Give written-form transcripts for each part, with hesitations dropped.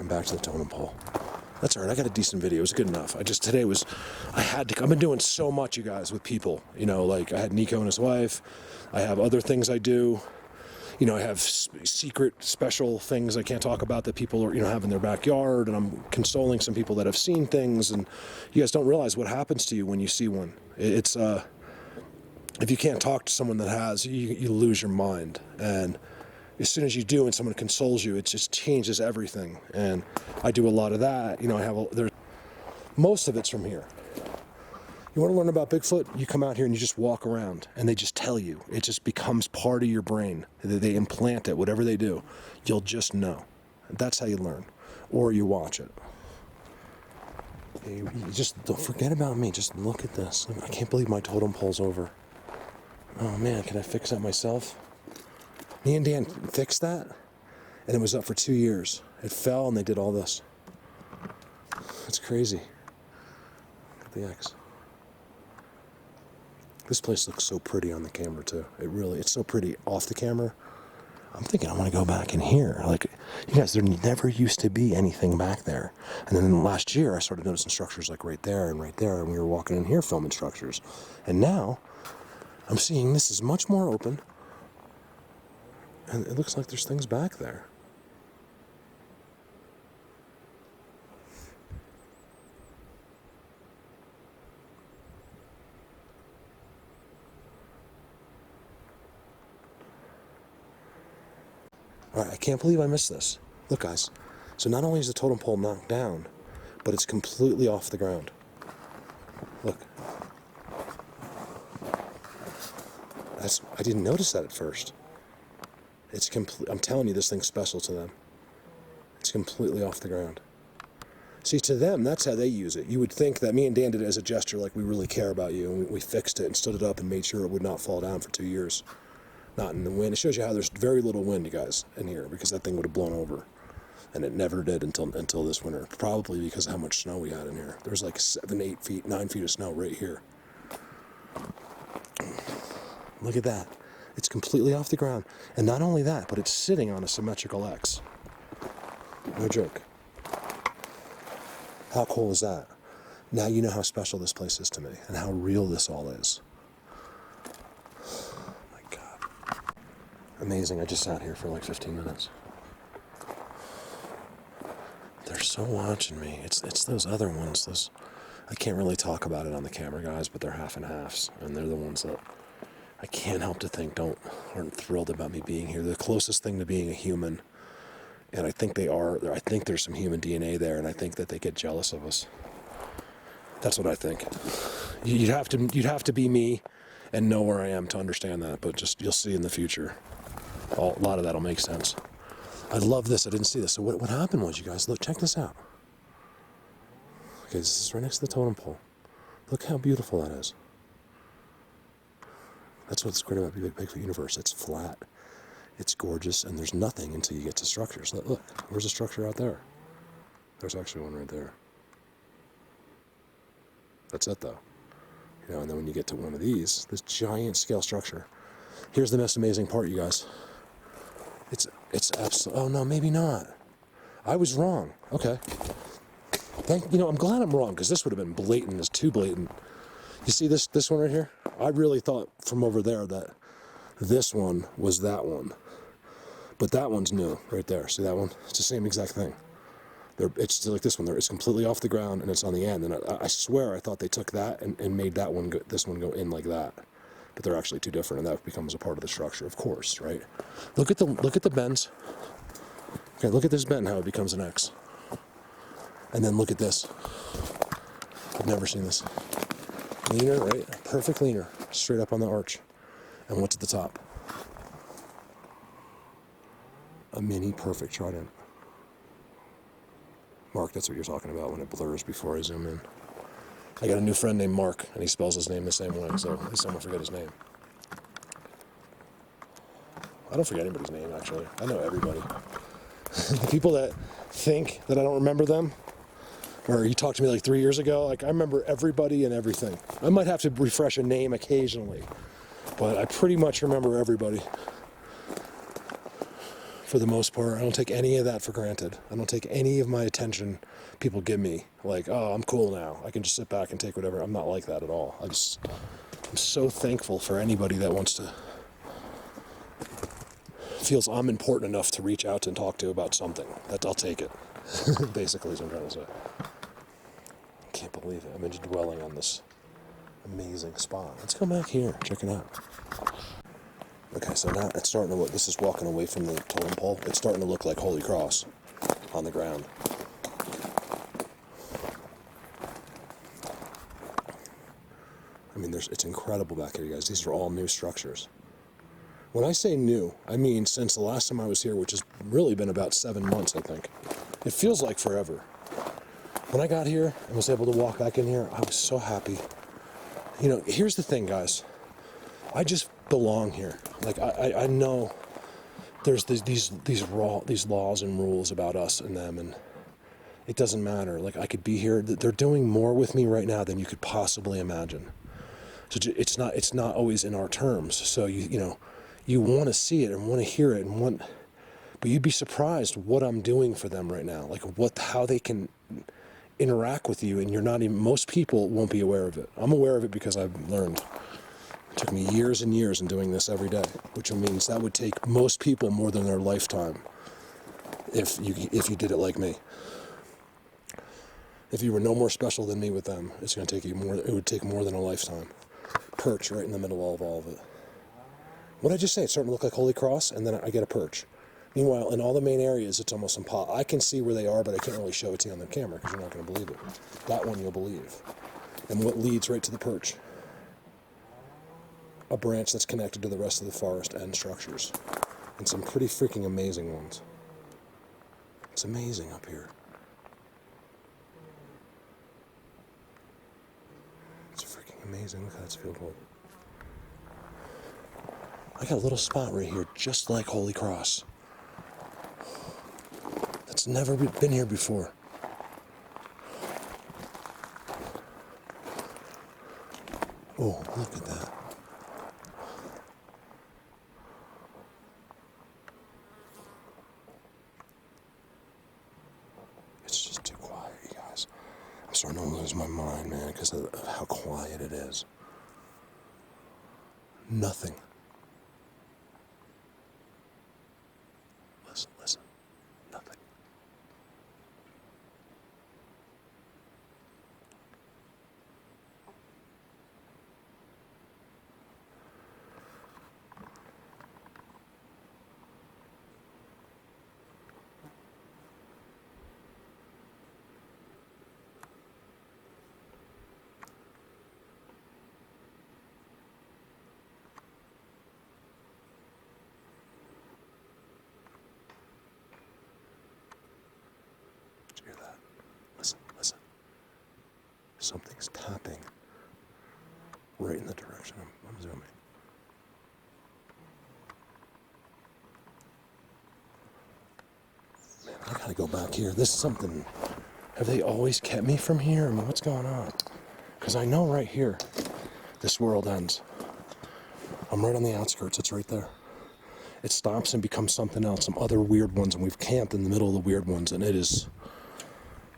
I'm back to the totem pole. That's all right. I got a decent video. It was good enough. I've been doing so much, you guys, with people. You know, like I had Nico and his wife. I have other things I do. You know, I have secret, special things I can't talk about that people are, have in their backyard. And I'm consoling some people that have seen things. And you guys don't realize what happens to you when you see one. It's, if you can't talk to someone that has, you lose your mind. And as soon as you do and someone consoles you, it just changes everything. And I do a lot of that. You know, most of it's from here. You want to learn about Bigfoot? You come out here and you just walk around and they just tell you. It just becomes part of your brain. They implant it, whatever they do. You'll just know. That's how you learn. Or you watch it. You just don't forget about me. Just look at this. I can't believe my totem pole's over. Oh man, can I fix that myself? Me and Dan fixed that, and it was up for 2 years. It fell, and they did all this. It's crazy. Look at the X. This place looks so pretty on the camera, too. It's so pretty off the camera. I'm thinking I want to go back in here. Like, you guys, there never used to be anything back there. And then last year, I started noticing structures like right there, and we were walking in here filming structures. And now, I'm seeing this is much more open. And it looks like there's things back there. All right, I can't believe I missed this. Look, guys. So not only is the totem pole knocked down, but it's completely off the ground. Look. I didn't notice that at first. I'm telling you, this thing's special to them. It's completely off the ground. See, to them, that's how they use it. You would think that me and Dan did it as a gesture, like we really care about you, and we fixed it and stood it up and made sure it would not fall down for 2 years. Not in the wind. It shows you how there's very little wind, you guys, in here, because that thing would have blown over. And it never did until this winter. Probably because of how much snow we had in here. There's like 7, 8 feet, 9 feet of snow right here. Look at that. It's completely off the ground. And not only that, but it's sitting on a symmetrical X. No joke. How cool is that? Now you know how special this place is to me and how real this all is. Oh my God. Amazing. I just sat here for like 15 minutes. They're so watching me. It's those other ones. I can't really talk about it on the camera, guys, but they're half and halves. And they're the ones that I can't help to think aren't thrilled about me being here. They're the closest thing to being a human. And I think they are. I think there's some human DNA there, and I think that they get jealous of us. That's what I think. You'd have to be me and know where I am to understand that, but just you'll see in the future. A lot of that'll make sense. I love this. I didn't see this. So what happened was, you guys, look, check this out. Okay, this is right next to the totem pole. Look how beautiful that is. That's what's great about the Bigfoot universe. It's flat, it's gorgeous, and there's nothing until you get to structures. Look, where's a structure out there? There's actually one right there. That's it, though. You know, and then when you get to one of these, this giant scale structure. Here's the most amazing part, you guys. It's absolutely. Oh no, maybe not. I was wrong. Okay. I'm glad I'm wrong, because this would have been blatant. It's too blatant. You see this one right here? I really thought from over there that this one was that one. But that one's new, right there. See that one? It's the same exact thing. It's like this one. It's completely off the ground, and it's on the end. And I swear I thought they took that and made that one this one go in like that. But they're actually two different, and that becomes a part of the structure, of course, right? Look at the bends. Okay, look at this bend, how it becomes an X. And then look at this. I've never seen this. Leaner, right? Perfect leaner, straight up on the arch. And what's at the top? A mini perfect trident. Mark, that's what you're talking about when it blurs before I zoom in. I got a new friend named Mark, and he spells his name the same way, so at least I won't forget his name. I don't forget anybody's name, actually. I know everybody. The people that think that I don't remember them, or he talked to me like 3 years ago, like I remember everybody and everything. I might have to refresh a name occasionally, but I pretty much remember everybody. for the most part. I don't take any of that for granted. I don't take any of my attention people give me. Like, oh, I'm cool now. I can just sit back and take whatever. I'm not like that at all. I'm so thankful for anybody that wants to, feels I'm important enough to reach out and talk to about something. That I'll take it. Basically is what I'm trying to say. I can't believe it. I'm just dwelling on this amazing spot. Let's go back here. Check it out. Okay, so now it's starting to look, this is walking away from the totem pole. It's starting to look like Holy Cross on the ground. I mean, it's incredible back here, you guys. These are all new structures. When I say new, I mean since the last time I was here, which has really been about 7 months, I think. It feels like forever. When I got here and was able to walk back in here, I was so happy. You know, here's the thing, guys. I just belong here. Like, I know there's these laws and rules about us and them, and it doesn't matter. Like, I could be here. They're doing more with me right now than you could possibly imagine. So it's not always in our terms. So you know, you want to see it and want to hear it but you'd be surprised what I'm doing for them right now. Like how they can interact with you, and you're not even, most people won't be aware of it. I'm aware of it because I've learned. It took me years and years in doing this every day, which means that would take most people more than their lifetime if you did it like me. If you were no more special than me with them, it's going to take you more. It would take more than a lifetime. Perch right in the middle of all of it. What did I just say? It's starting to look like Holy Cross, and then I get a perch. Meanwhile, in all the main areas, it's almost impossible. I can see where they are, but I can't really show it to you on the camera because you're not going to believe it. That one you'll believe. And what leads right to the perch? A branch that's connected to the rest of the forest and structures. And some pretty freaking amazing ones. It's amazing up here. It's freaking amazing. Look how that's field gold. I got a little spot right here, just like Holy Cross. That's never been here before. Oh, look at that. It's just too quiet, you guys. I'm starting to lose my mind, man, because of how quiet it is. Nothing. Listen. Nothing. Did you hear that? Listen. Something's tapping right in the direction I'm zooming. Man, I gotta go back here. This is something. Have they always kept me from here? I mean, what's going on? Because I know right here, this world ends. I'm right on the outskirts. It's right there. It stops and becomes something else, some other weird ones, and we've camped in the middle of the weird ones, and it is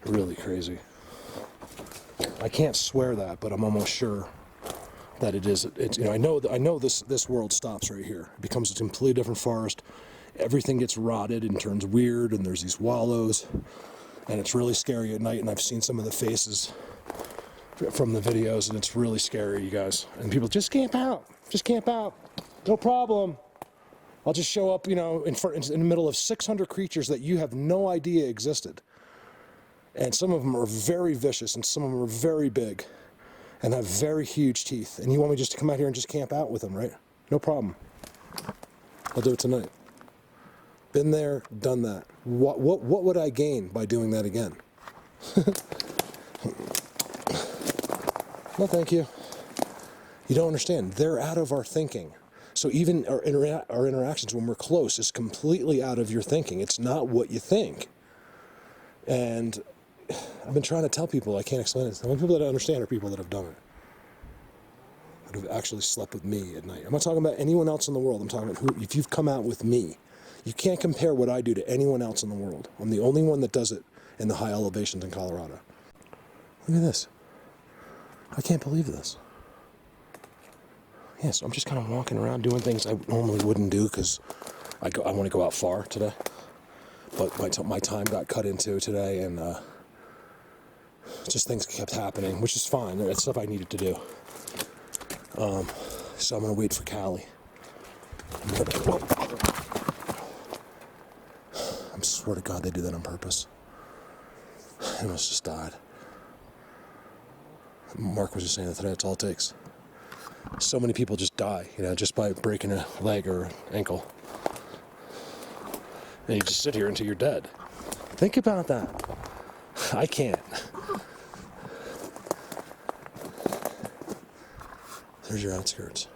really crazy. I can't swear that, but I'm almost sure that it is. It's, you know, I know this world stops right here. It becomes a completely different forest. Everything gets rotted and turns weird, and there's these wallows, and it's really scary at night. And I've seen some of the faces from the videos, and it's really scary, you guys. And people just camp out, no problem. I'll just show up, you know, in the middle of 600 creatures that you have no idea existed. And some of them are very vicious, and some of them are very big, and have very huge teeth. And you want me just to come out here and just camp out with them, right? No problem. I'll do it tonight. Been there, done that. What would I gain by doing that again? No, thank you. You don't understand. They're out of our thinking. So even our interactions when we're close is completely out of your thinking. It's not what you think. And I've been trying to tell people, I can't explain it. The only people that understand are people that have done it. That have actually slept with me at night. I'm not talking about anyone else in the world. I'm talking about if you've come out with me, You can't compare what I do to anyone else in the world. I'm the only one that does it in the high elevations in Colorado. Look at this. I can't believe this. Yes, I'm just kind of walking around doing things I normally wouldn't do because I want to go out far today. But my time got cut into today, and just things kept happening, which is fine. That's stuff I needed to do. So I'm going to wait for Callie. I swear to God they do that on purpose. I almost just died. Mark was just saying that today, that's all it takes. So many people just die, just by breaking a leg or ankle. And you just sit here until you're dead. Think about that. I can't. There's your outskirts.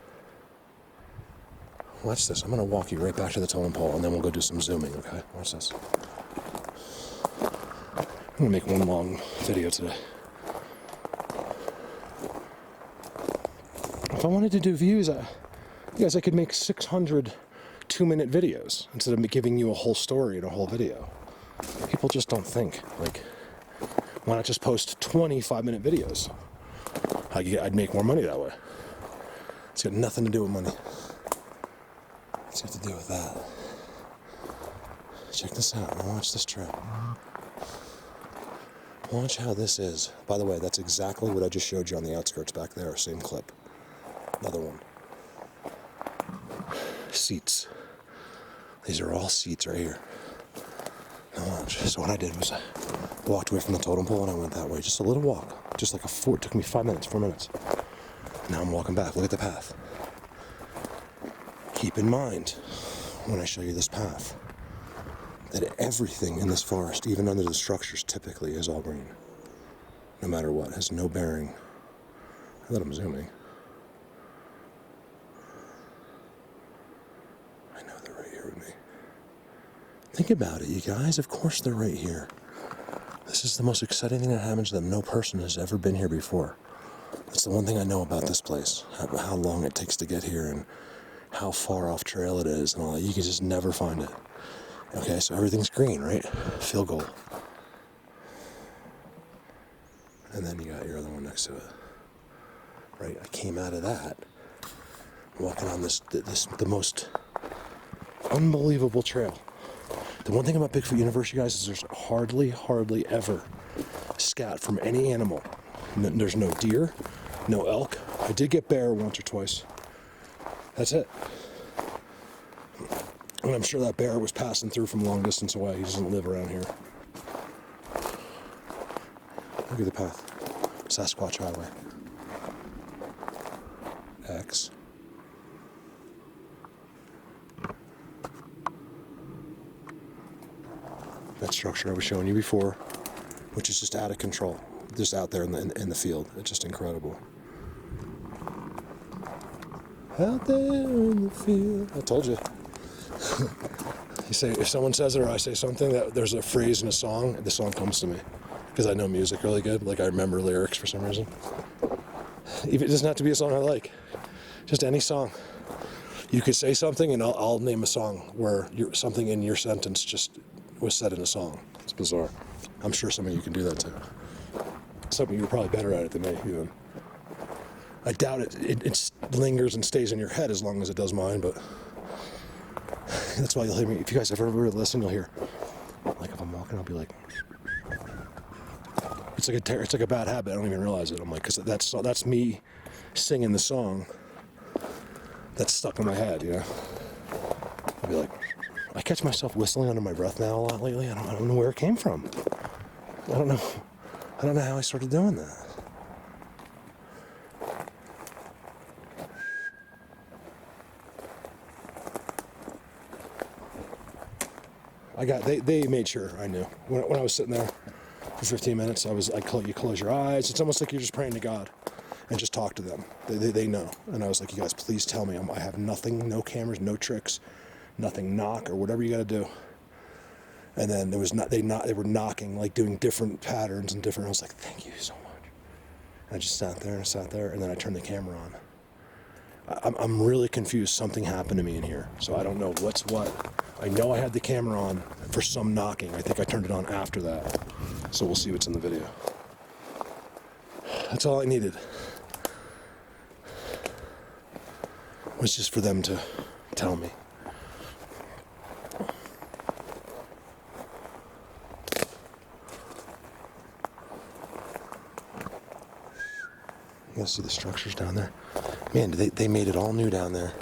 Watch this. I'm going to walk you right back to the totem pole, and then we'll go do some zooming, okay? Watch this. I'm going to make one long video today. If I wanted to do views, I could make 600 2-minute videos instead of giving you a whole story in a whole video. People just don't think. Like, why not just post 25-minute videos? I'd make more money that way. It's got nothing to do with money. It's got to do with that. Check this out. Now watch this trip. Watch how this is. By the way, that's exactly what I just showed you on the outskirts back there. Same clip. Another one. Seats. These are all seats right here. Now watch. So what I did was I walked away from the totem pole and I went that way. Just a little walk. Just like it took me 4 minutes. Now I'm walking back. Look at the path. Keep in mind, when I show you this path, that everything in this forest, even under the structures, typically is all green. No matter what. Has no bearing. I thought I'm zooming. I know they're right here with me. Think about it, you guys. Of course they're right here. This is the most exciting thing that happens to them. No person has ever been here before. That's the one thing I know about this place. How long it takes to get here and how far off trail it is and all that. You can just never find it. Okay, so everything's green, right? Field goal. And then you got your other one next to it. Right, I came out of that, walking on the most unbelievable trail. The one thing about Bigfoot University, guys, is there's hardly ever scat from any animal. There's no deer, no elk. I did get bear once or twice. That's it. And I'm sure that bear was passing through from a long distance away. He doesn't live around here. Look at the path. Sasquatch Highway. X. That structure I was showing you before, which is just out of control. Just out there in the field. It's just incredible. Out there in the field. I told you. You say, if someone says it or I say something, that there's a phrase in a song, the song comes to me. Because I know music really good. Like I remember lyrics for some reason. Even, it doesn't have to be a song I like. Just any song. You could say something and I'll name a song where something in your sentence just was said in a song. It's bizarre. I'm sure some of you can do that too. Some of you are probably better at it than me, even. I doubt it lingers and stays in your head as long as it does mine, but that's why you'll hear me. If you guys ever listen, you'll hear, like if I'm walking, I'll be like, it's like a bad habit. I don't even realize it. I'm like, because that's me singing the song that's stuck in my head, you know? I'll be like, I catch myself whistling under my breath now a lot lately. I don't know where it came from. I don't know how I started doing that. They made sure I knew. When I was sitting there for 15 minutes, you close your eyes. It's almost like you're just praying to God and just talk to them. They know. And I was like, you guys, please tell me. I have nothing, no cameras, no tricks, nothing, knock or whatever you got to do. And then they were knocking, like doing different patterns and different. I was like, thank you so much. And I just sat there, and then I turned the camera on. I'm really confused. Something happened to me in here, so I don't know what's what. I know I had the camera on for some knocking. I think I turned it on after that, so we'll see what's in the video. That's all I needed. Was just for them to tell me. You guys see the structures down there? Man, they made it all new down there.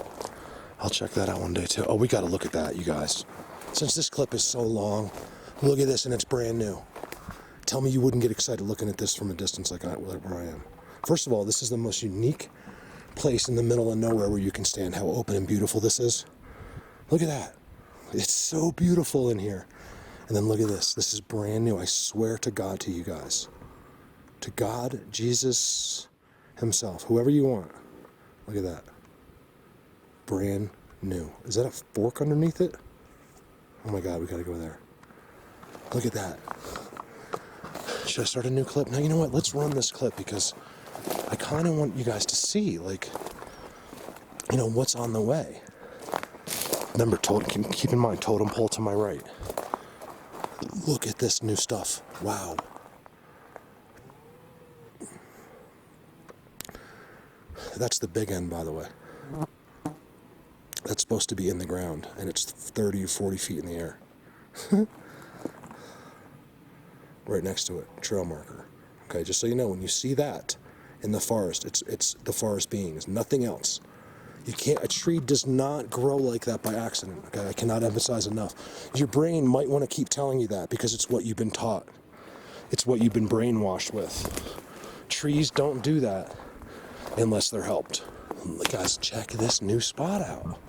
I'll check that out one day too. Oh, we gotta look at that, you guys. Since this clip is so long, look at this and it's brand new. Tell me you wouldn't get excited looking at this from a distance like where I am. First of all, this is the most unique place in the middle of nowhere where you can stand. How open and beautiful this is. Look at that. It's so beautiful in here. And then look at this. This is brand new. I swear to God, to you guys. To God, Jesus himself, whoever you want. Look at that. Brand new. Is that a fork underneath it? Oh my God, we gotta go there. Look at that. Should I start a new clip? No, you know what? Let's run this clip because I kind of want you guys to see, like, you know, what's on the way. Remember, keep in mind, totem pole to my right. Look at this new stuff. Wow. That's the big end, by the way. That's supposed to be in the ground, and it's 30 or 40 feet in the air. Right next to it, trail marker. Okay, just so you know, when you see that in the forest, it's the forest beings, nothing else. You can't, a tree does not grow like that by accident, okay? I cannot emphasize enough. Your brain might want to keep telling you that because it's what you've been taught. It's what you've been brainwashed with. Trees don't do that unless they're helped. Guys, check this new spot out.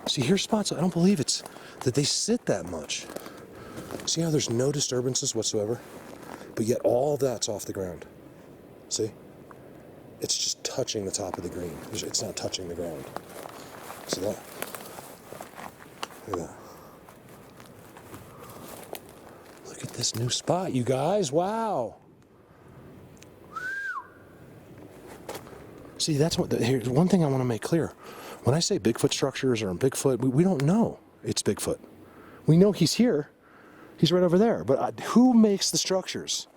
See, here's spots, I don't believe it's that they sit that much. See how there's no disturbances whatsoever? But yet all that's off the ground. See? It's just touching the top of the green. It's not touching the ground. See that? Look at that. Look at this new spot, you guys. Wow. See, that's what. Here's one thing I want to make clear. When I say Bigfoot structures or Bigfoot, we don't know it's Bigfoot. We know he's here. He's right over there. But who makes the structures?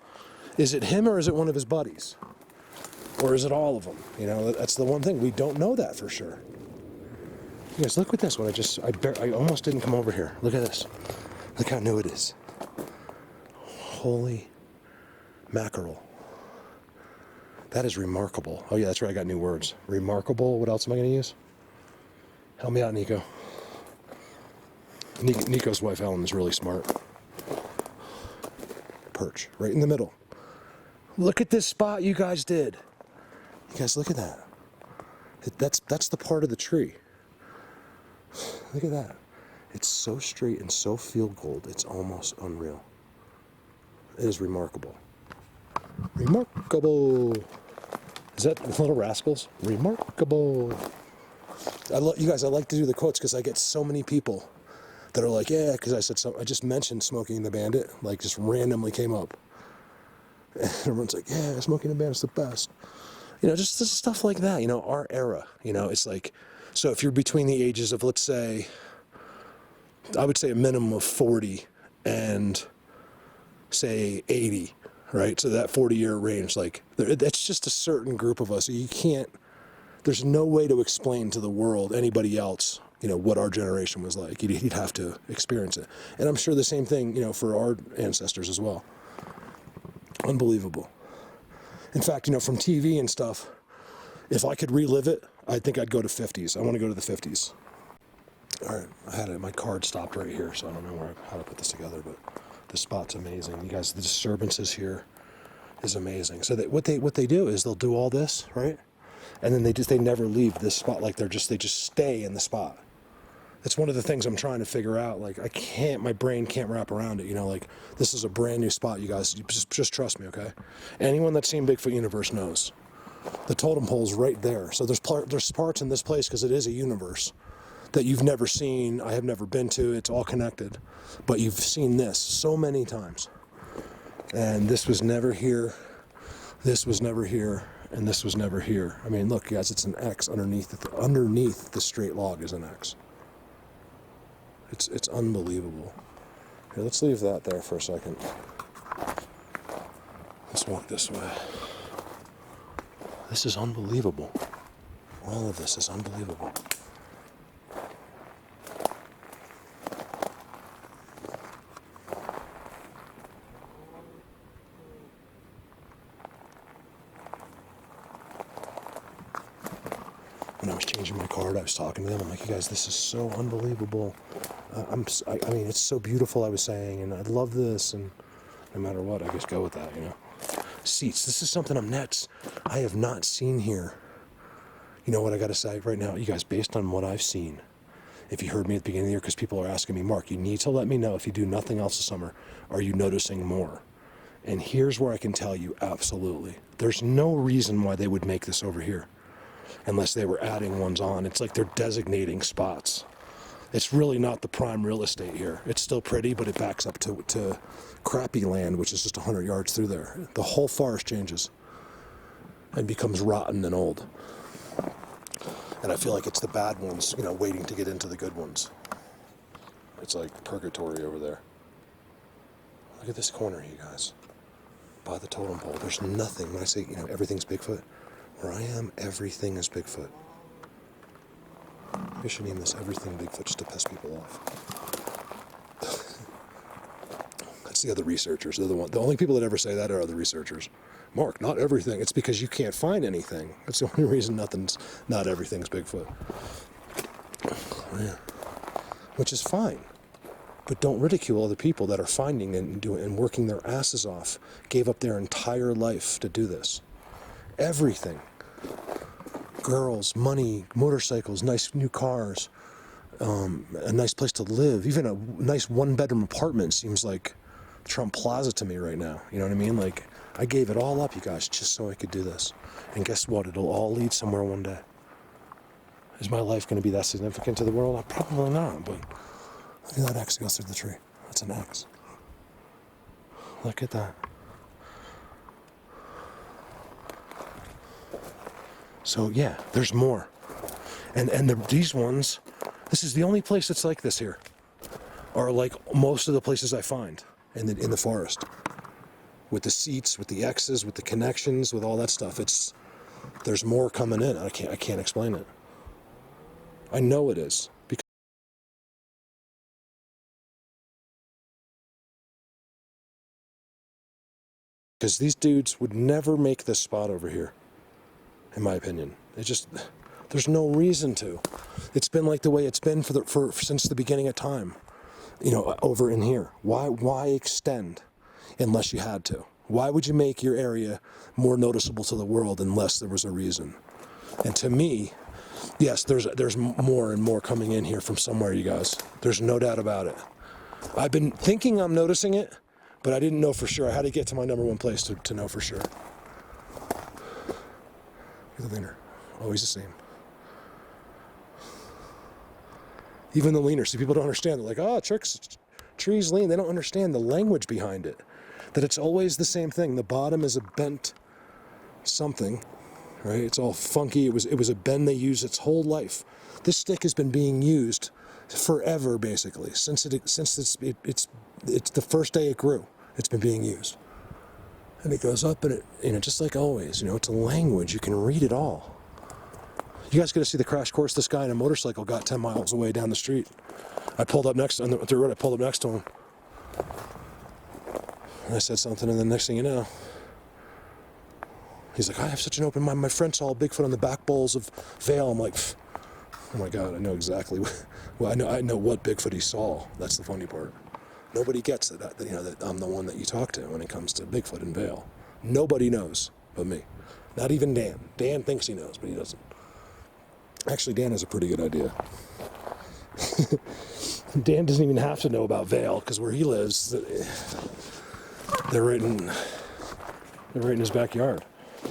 Is it him or is it one of his buddies? Or is it all of them? You know, that's the one thing. We don't know that for sure. You guys, look at this one. I almost didn't come over here. Look at this. Look how new it is. Holy mackerel. That is remarkable. Oh yeah, that's right. I got new words. Remarkable. What else am I going to use? Help me out, Nico. Nico's wife, Ellen, is really smart. Perch. Right in the middle. Look at this spot you guys did. You guys, look at that. That's the part of the tree. Look at that. It's so straight and so field gold. It's almost unreal. It is remarkable. Remarkable. Is that Little Rascals? Remarkable. You guys, I like to do the quotes because I get so many people that are like, yeah, because I just mentioned Smoking the Bandit, like just randomly came up. And everyone's like, yeah, Smoking the Bandit's the best. You know, just stuff like that, you know, our era, you know, it's like, so if you're between the ages of, let's say, I would say a minimum of 40 and say 80, right? So that 40-year range, like, that's just a certain group of us. You can't, there's no way to explain to the world, anybody else, you know, what our generation was like. You'd have to experience it. And I'm sure the same thing, you know, for our ancestors as well. Unbelievable. In fact, you know, from TV and stuff, if I could relive it, I think I'd go to 50s. I want to go to the 50s. All right, my card stopped right here, so I don't know how to put this together, but the spot's amazing. You guys, the disturbances here is amazing. So what they do is they'll do all this, right? And then they never leave this spot. Like they just stay in the spot. That's one of the things I'm trying to figure out. Like my brain can't wrap around it. You know, like this is a brand new spot, you guys. Just trust me, okay? Anyone that's seen Bigfoot Universe knows. The totem pole's right there. So there's parts in this place because it is a universe that you've never seen. I have never been to. It's all connected, but you've seen this so many times. And this was never here. This was never here. and this was never here. I mean, look, guys, it's an X underneath the straight log is an X. It's unbelievable. Here, let's leave that there for a second. Let's walk this way. This is unbelievable. All of this is unbelievable. When I was changing my card, I was talking to them. I'm like, you guys, this is so unbelievable. I mean, it's so beautiful, I was saying, and I love this, and no matter what, I just go with that, you know. Seats. This is something I have not seen here. You know what I got to say right now, you guys, based on what I've seen, if you heard me at the beginning of the year, because people are asking me, Mark, you need to let me know if you do nothing else this summer, are you noticing more? And here's where I can tell you, absolutely. There's no reason why they would make this over here unless they were adding ones on. It's like they're designating spots. It's really not the prime real estate here. It's still pretty, but it backs up to crappy land, which is just 100 yards through there. The whole forest changes and becomes rotten and old. And I feel like it's the bad ones, you know, waiting to get into the good ones. It's like purgatory over there. Look at this corner, you guys. By the totem pole. There's nothing. When I say, you know, everything's Bigfoot, where I am, everything is Bigfoot. I should name this Everything Bigfoot just to piss people off. That's the other researchers. They're the only people that ever say that are other researchers. Mark, not everything. It's because you can't find anything. That's the only reason not everything's Bigfoot. Yeah. Which is fine. But don't ridicule other people that are finding and working their asses off, gave up their entire life to do this. Everything. Girls, money, motorcycles, nice new cars, a nice place to live. Even a nice one-bedroom apartment seems like Trump Plaza to me right now. You know what I mean? Like, I gave it all up, you guys, just so I could do this. And guess what? It'll all lead somewhere one day. Is my life going to be that significant to the world? Probably not, but look at that X that goes through the tree. That's an X. Look at that. So yeah, there's more. And these ones, this is the only place that's like this here. Or like most of the places I find in the forest. With the seats, with the X's, with the connections, with all that stuff. There's more coming in. I can't explain it. I know it is. Because these dudes would never make this spot over here. In my opinion, there's no reason to. It's been like the way it's been since the beginning of time. You know, over in here. Why extend unless you had to? Why would you make your area more noticeable to the world unless there was a reason? And to me, yes, there's more and more coming in here from somewhere, you guys. There's no doubt about it. I've been thinking I'm noticing it, but I didn't know for sure. I had to get to my number one place to know for sure. Look at the leaner. Always the same. Even the leaner. See, people don't understand. They're like, oh, trees lean. They don't understand the language behind it. That it's always the same thing. The bottom is a bent something, right? It's all funky. It was a bend they used its whole life. This stick has been being used forever, basically. Since it's the first day it grew. It's been being used. And it goes up and it, just like always, it's a language. You can read it all. You guys got to see the crash course. This guy in a motorcycle got 10 miles away down the street. I pulled up next on the road. I pulled up next to him. And I said something, and the next thing you know, he's like, I have such an open mind. My friend saw a Bigfoot on the back bowls of Vale. I'm like, oh my God, I know exactly. Well, I know what Bigfoot he saw. That's the funny part. Nobody gets that I'm the one that you talk to when it comes to Bigfoot and Vale. Nobody knows but me. Not even Dan. Dan thinks he knows, but he doesn't. Actually, Dan has a pretty good idea. Dan doesn't even have to know about Vale, because where he lives, they're right in his backyard.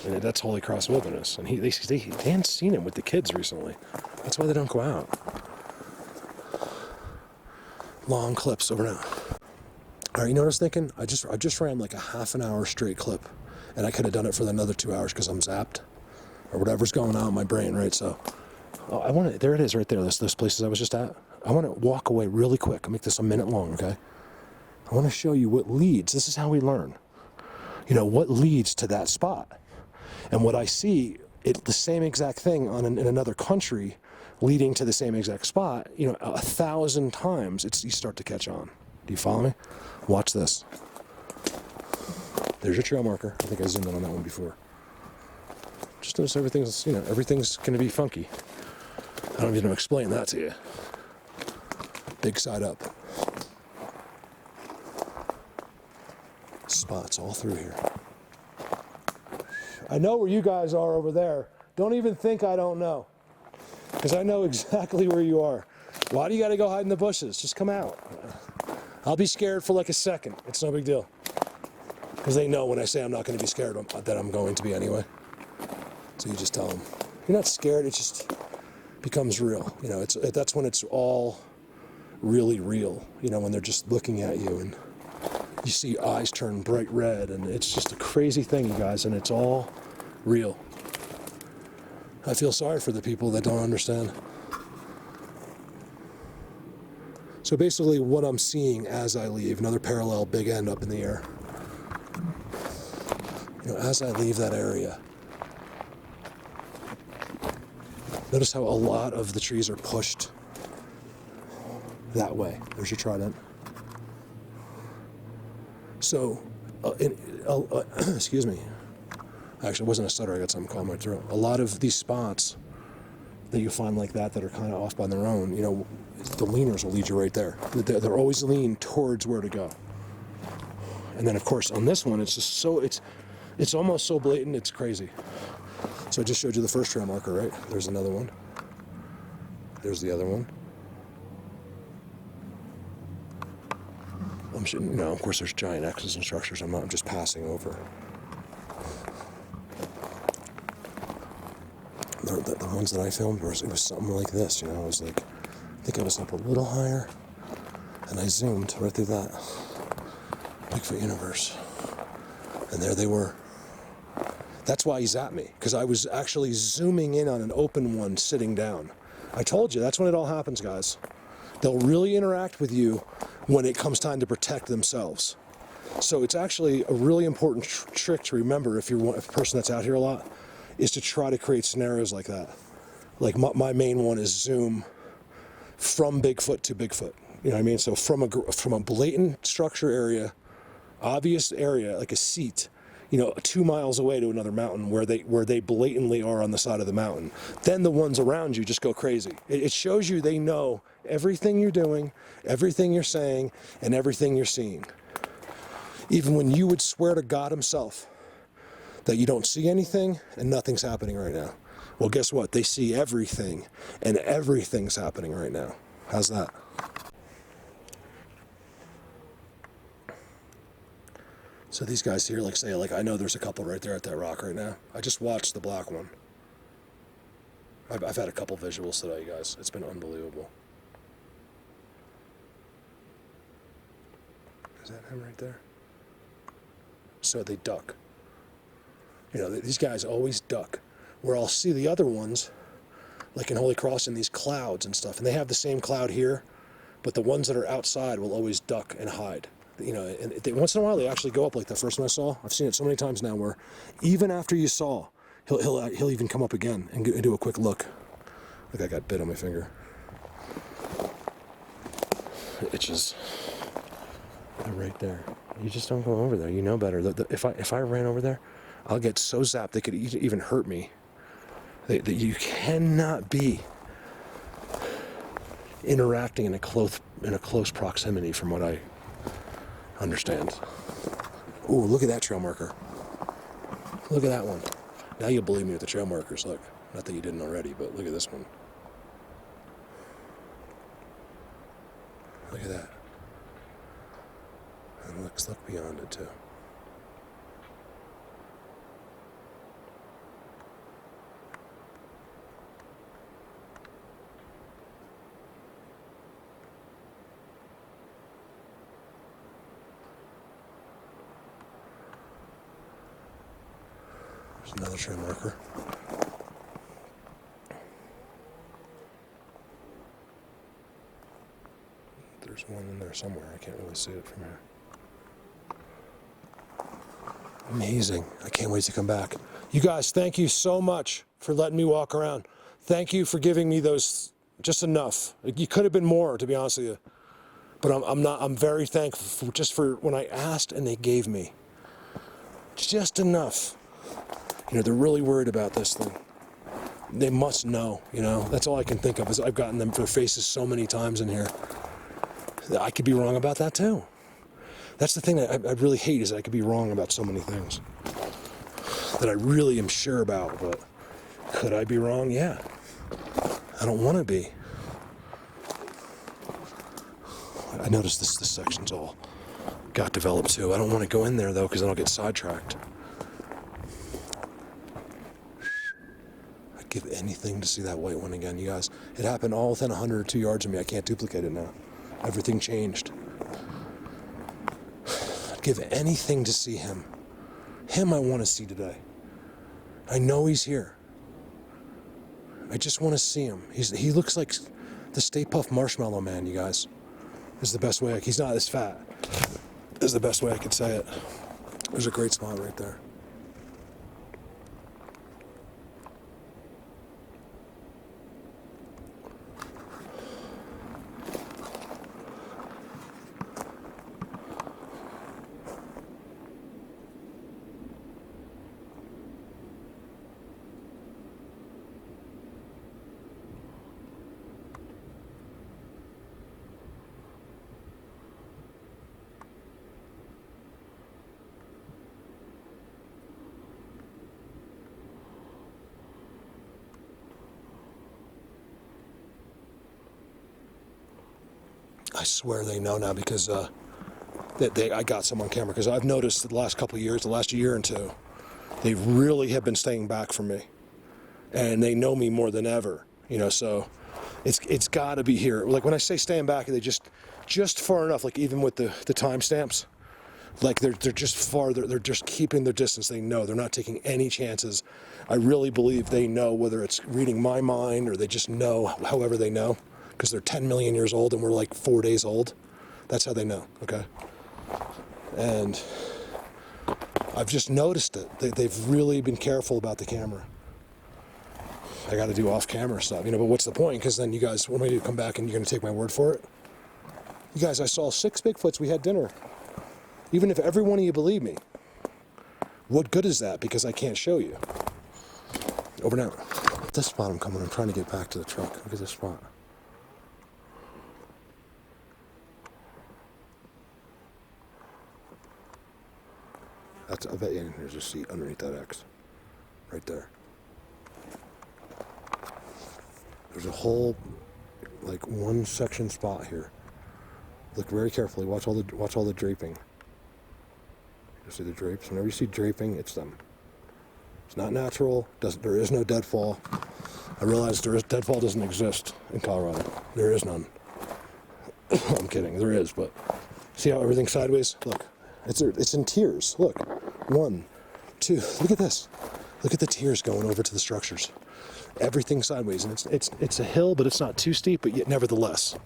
And that's Holy Cross Wilderness. And Dan's seen him with the kids recently. That's why they don't go out. Long clips over now. All right, you know what I was thinking? I just ran like a half an hour straight clip, and I could have done it for another 2 hours because I'm zapped. or whatever's going on in my brain, right? So I want to, there it is right there, those places I was just at. I want to walk away really quick. I'll make this a minute long, okay? I want to show you what leads. This is how we learn. You know, what leads to that spot. And what I see, the same exact thing in another country leading to the same exact spot, you know, 1,000 times, you start to catch on. Do you follow me? Watch this. There's your trail marker. I think I zoomed in on that one before. Just notice everything's going to be funky. I don't even explain that to you. Big side up. Spots all through here. I know where you guys are over there. Don't even think I don't know. Because I know exactly where you are. Why do you got to go hide in the bushes? Just come out. I'll be scared for like a second. It's no big deal. Because they know when I say I'm not going to be scared that I'm going to be anyway. So you just tell them, you're not scared, it just becomes real. You know, that's when it's all really real. You know, when they're just looking at you and you see eyes turn bright red, and it's just a crazy thing, you guys, and it's all real. I feel sorry for the people that don't understand. So basically what I'm seeing as I leave, another parallel big end up in the air. You know, as I leave that area, notice how a lot of the trees are pushed that way. There's your trident. So, excuse me. Actually, it wasn't a stutter. I got something caught in my throat. A lot of these spots that you find like that are kind of off by their own, you know, the leaners will lead you right there. They're always lean towards where to go. And then, of course, on this one, it's just so, it's almost so blatant, it's crazy. So I just showed you the first trail marker, right? There's another one. There's the other one. You know, of course, there's giant X's and structures. I'm just passing over. The ones that I filmed, it was something like this, you know. I was like, I think I was up a little higher, and I zoomed right through that Bigfoot universe. And there they were. That's why he's at me, because I was actually zooming in on an open one sitting down. I told you, that's when it all happens, guys. They'll really interact with you when it comes time to protect themselves. So it's actually a really important trick to remember if you're a person that's out here a lot, is to try to create scenarios like that. Like my main one is zoom from Bigfoot to Bigfoot. You know what I mean? So from a blatant structure area, obvious area, like a seat, you know, 2 miles away to another mountain where they blatantly are on the side of the mountain. Then the ones around you just go crazy. It shows you they know everything you're doing, everything you're saying, and everything you're seeing. Even when you would swear to God himself that you don't see anything and nothing's happening right now. Well, guess what? They see everything, and everything's happening right now. How's that? So these guys here, I know there's a couple right there at that rock right now. I just watched the black one. I've had a couple visuals today, guys. It's been unbelievable. Is that him right there? So they duck. You know, these guys always duck. Where I'll see the other ones, like in Holy Cross, in these clouds and stuff, and they have the same cloud here, but the ones that are outside will always duck and hide. You know, and once in a while they actually go up, like the first one I saw. I've seen it so many times now where even after you saw, he'll even come up again and do a quick look. Like I got bit on my finger. It itches. They're right there. You just don't go over there. You know better. If I ran over there, I'll get so zapped they could even hurt me. That you cannot be interacting in a close proximity, from what I understand. Ooh, look at that trail marker. Look at that one. Now you'll believe me with the trail markers. Look, not that you didn't already, but look at this one. Look at that. And look beyond it too. There's another trail marker. There's one in there somewhere. I can't really see it from here. Amazing. I can't wait to come back. You guys, thank you so much for letting me walk around. Thank you for giving me those, just enough. You could have been more, to be honest with you. But I'm very thankful just for when I asked and they gave me. Just enough. You know, they're really worried about this thing. They must know, you know. That's all I can think of is I've gotten them for their faces so many times in here. I could be wrong about that too. That's the thing that I really hate is that I could be wrong about so many things that I really am sure about, but could I be wrong? Yeah. I don't want to be. I noticed this section's all got developed too. I don't want to go in there though because then I'll get sidetracked. I'd give anything to see that white one again, you guys. It happened all within 100 or 2 yards of me. I can't duplicate it now. Everything changed. I'd give anything to see him. Him I want to see today. I know he's here. I just want to see him. He looks like the Stay Puft Marshmallow Man, you guys. Is the best way. He's not as fat. Is the best way I could say it. There's a great spot right there. I swear they know now because I got some on camera because I've noticed the last couple of years, the last year and two, they really have been staying back from me, and they know me more than ever. You know, so it's got to be here. Like when I say staying back, they just far enough. Like even with the timestamps, like they're just farther. They're just keeping their distance. They know they're not taking any chances. I really believe they know whether it's reading my mind or they just know. However they know. Because they're 10 million years old and we're like 4 days old. That's how they know, okay? And I've just noticed it. They've really been careful about the camera. I got to do off-camera stuff, you know, but what's the point? Because then you guys, what am I going to do, come back and you're going to take my word for it? You guys, I saw 6 Bigfoots. We had dinner. Even if every one of you believe me, what good is that? Because I can't show you. Over now. This spot I'm coming. I'm trying to get back to the truck. Look at this spot. I bet you there's a seat underneath that X. Right there. There's a whole, like, one section spot here. Look very carefully. Watch all the draping. You see the drapes? Whenever you see draping, it's them. It's not natural. There is no deadfall. I realize deadfall doesn't exist in Colorado. There is none. I'm kidding. There is, but see how everything's sideways? Look. It's in tiers. Look. 1, 2. Look at this. Look at the tiers going over to the structures. Everything sideways, and it's a hill, but it's not too steep, but yet nevertheless.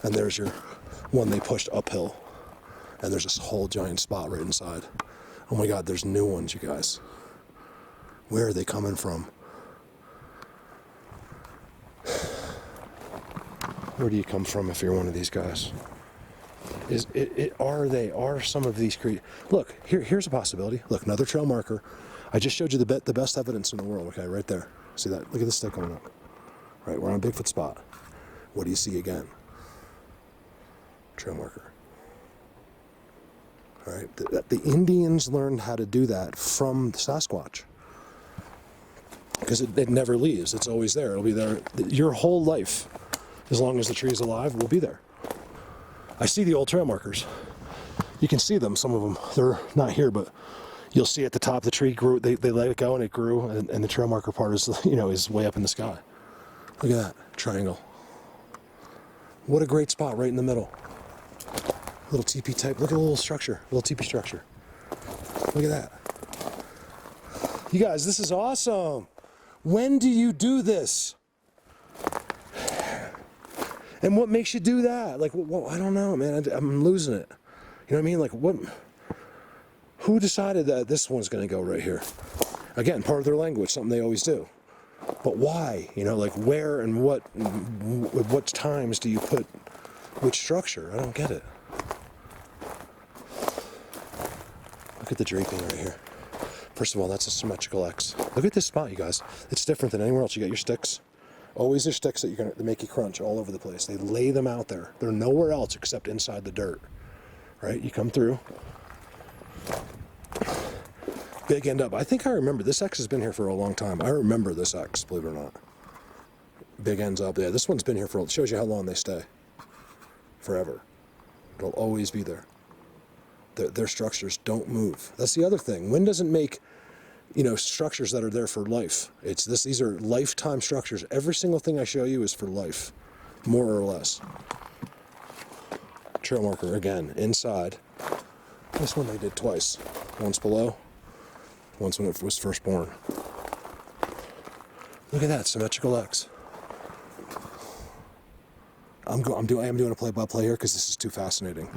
And there's your one they pushed uphill, and there's this whole giant spot right inside. Oh my God, there's new ones, you guys. Where are they coming from? Where do you come from if you're one of these guys? Are some of these creatures? Look, here's a possibility. Look, another trail marker. I just showed you the best evidence in the world. Okay, right there. See that? Look at this stick coming up. Right, we're on a Bigfoot spot. What do you see again? Trail marker. All right, the Indians learned how to do that from Sasquatch because it never leaves. It's always there. It'll be there your whole life, as long as the tree is alive. Will be there. I see the old trail markers. You can see them, some of them. They're not here, but you'll see at the top of the tree grew. They let it go and it grew, and the trail marker part is, you know, is way up in the sky. Look at that triangle. What a great spot right in the middle. Little teepee type. Look at the little structure, little teepee structure. Look at that. You guys, this is awesome. When do you do this? And what makes you do that? Like, well, I don't know, man. I'm losing it. You know what I mean? Like, what? Who decided that this one's going to go right here? Again, part of their language, something they always do. But why? You know, like where and what times do you put which structure? I don't get it. Look at the draping right here. First of all, that's a symmetrical X. Look at this spot, you guys. It's different than anywhere else. You got your sticks. Always there's sticks that make you crunch all over the place. They lay them out there. They're nowhere else except inside the dirt. Right? You come through. Big end up. I think I remember this X has been here for a long time. I remember this X, believe it or not. Big ends up. Yeah, this one's been here for. It shows you how long they stay. Forever. It'll always be there. Their structures don't move. That's the other thing. Wind doesn't make, structures that are there for life. These are lifetime structures. Every single thing I show you is for life, more or less. Trail marker again inside. This one they did twice. Once below, once when it was first born. Look at that symmetrical X. I am doing a play-by-play here because this is too fascinating.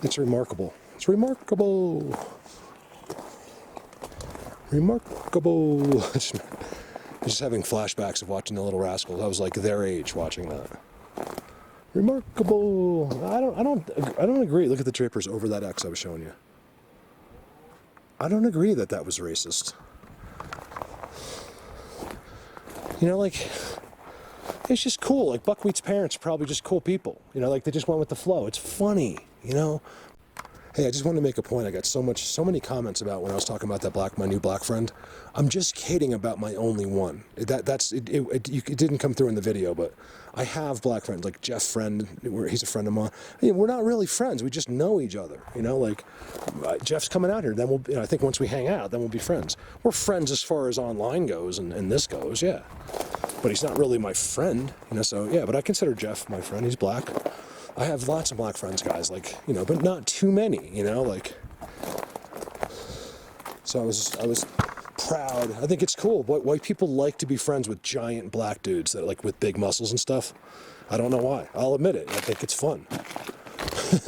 It's remarkable. It's remarkable. Remarkable. Just having flashbacks of watching The Little Rascals. I was like their age watching that. Remarkable. I don't agree. Look at the drapers over that X I was showing you. I don't agree that was racist. It's just cool. Like Buckwheat's parents are probably just cool people. They just went with the flow. It's funny, Hey, I just wanted to make a point. I got so many comments about when I was talking about my new black friend. I'm just kidding about my only one. It didn't come through in the video, but I have black friends, like Jeff Friend, he's a friend of mine. We're not really friends. We just know each other, Jeff's coming out here. Then I think once we hang out, then we'll be friends. We're friends as far as online goes and this goes, yeah. But he's not really my friend, so yeah, but I consider Jeff my friend. He's black. I have lots of black friends, guys, but not too many, So I was proud. I think it's cool. White people like to be friends with giant black dudes that with big muscles and stuff. I don't know why. I'll admit it. I think it's fun. Look